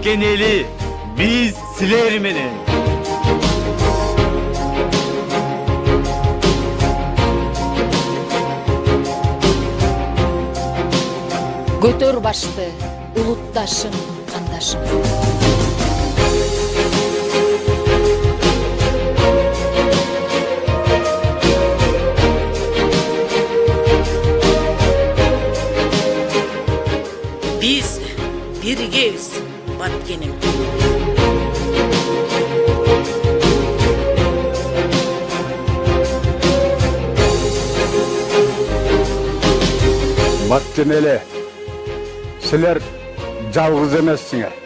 Баткен eli, biz siler menen. Көтөр башты, улутташым, кандашым. Biz birgeyiz Баткенем. Баткен eli, sizler жалғыз емессіңер.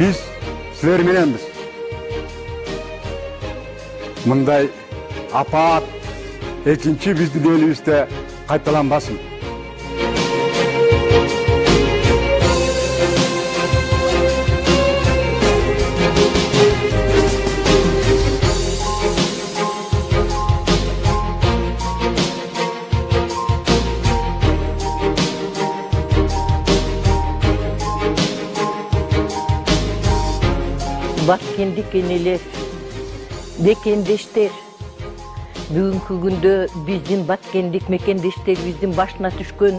Biz sizler menenbiz. Мындай апат экинчи биздин элибизде кайталанбасын. Баткендик энелер, мекендештер. Бүгүнкү күндө биздин баткендик мекендештерибиздин башына түшкөн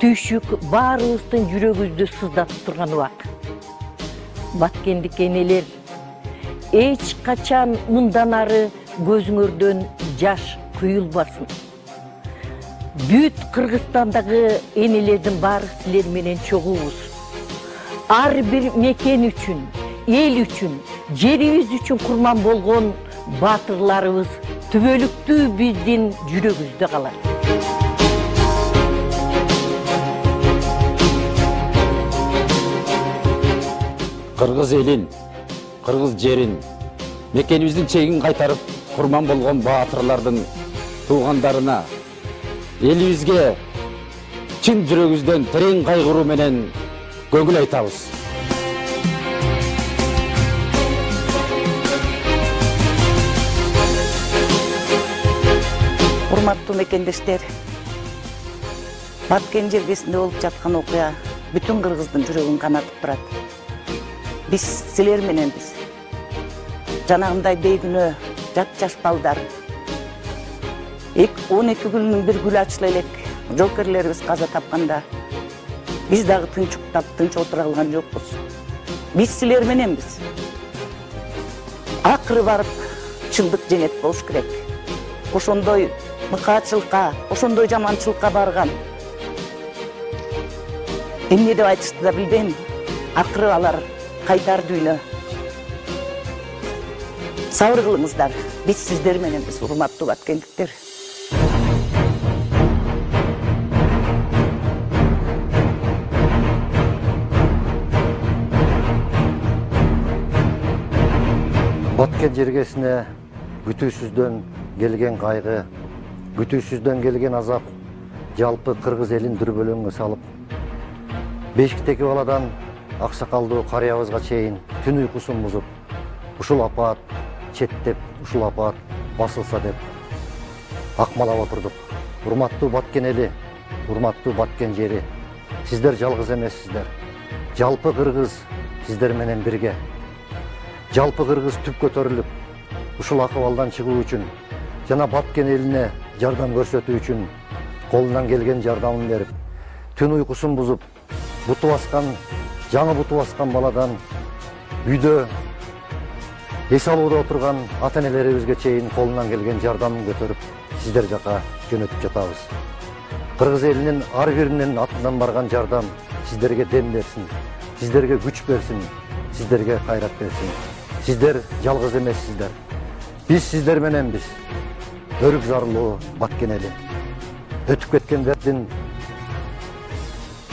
түйшүк баарыбыздын жүрөгүбүздү сыздатып турган убак. Баткендик энелер, эч качан мындан ары көзүңөрдөн жаш куюлбасын. Бүт Кыргызстандагы энелердин баары силер менен чогуубуз. Ар бир мекен үчүн, эл үчүн, жерибиз үчүн курман болгон баатырларыбыз түбөлүктүү биздин жүрөгүбүздө калат. Кыргыз элин, кыргыз жерин, мекенибиздин чегин кайтарып курман болгон баатырлардын туугандарына, элибизге чын жүрөгүбүздөн терең кайгыруу менен көңүл айтабыз. Урматтуу мекендештер, Баткен жергесинде болуп жаткан окуя бүтүн кыргыздын жүрөгүн канатып турат. Биз силер мененбиз. Жанагындай бейгүнөө жап-жаш балдар. 12 күнүн бир гүл ачыла элек жоокерлерибиз каза тапканда биз дагы тынч уктап, тынч отура алган жокпуз. Биз силер мененбиз. Акыры барып чындык жеңет болуш керек. Ошондой мыкаачылыкка, ошондой жаманчылыкка барган. Эмне деп айтышты да билбейм. Акыры алар кайтар дүйнө. Сабыр кылыңыздар. Биз сиздер мененбиз, урматтуу баткендиктер. Баткен жергесине күтүүсүздөн келген кайгы, күтүүсүздөн келген азап жалпы кыргыз элин дүрбөлөңгө салып, бешиктеги баладан аксакалдуу карыябызга чейин түн уйкусун бузуп, ушул апаат четтеп, ушул апаат басылса деп акмалап отурдук. Урматтуу Баткен эли, урматтуу Баткен жери, сиздер жалгыз эмессиздер. Жалпы кыргыз сиздер менен бирге. Жалпы кыргыз түп көтөрүлүп, ушул акыбалдан чыгуу үчүн жана Баткен элине жардам көрсөтүү үчүн колунан келген жардамын берип, түн уйкусун бузуп, буту баскан, жаңы буту баскан баладан үйдө эс алууда отурган ата-энелерибизге чейин колунан келген жардамын көтөрүп, сиздер жака жөнөтүп жатабыз. Кыргыз элинин ар биринин атынан барган жардам сиздерге дем берсин, сиздерге күч берсин, сиздерге кайрат берсин. Сиздер жалгыз эмессиздер. Биз сиздер мененбиз. Өрүк зарлуу Баткен эли. Өтүп кеткендердин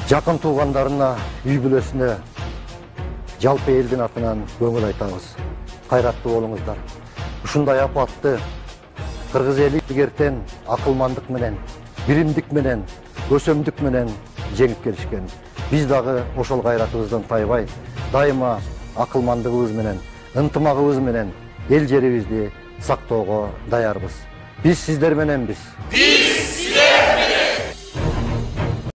жакын туугандарына, үй бүлөсүнө жалпы элдин атынан көңүл айтабыз. Кайраттуу болуңуздар. Ушундай апатты кыргыз эли эгертен акылмандык менен, биримдик менен, көсөмдүк менен жеңип келишкен. Биз дагы ошол кайратыбыздан тайбай, дайыма акылмандыгыбыз менен, ынтымагыбыз менен эл жерибизди сактоого даярбыз. Биз сиздер мененбиз. Биз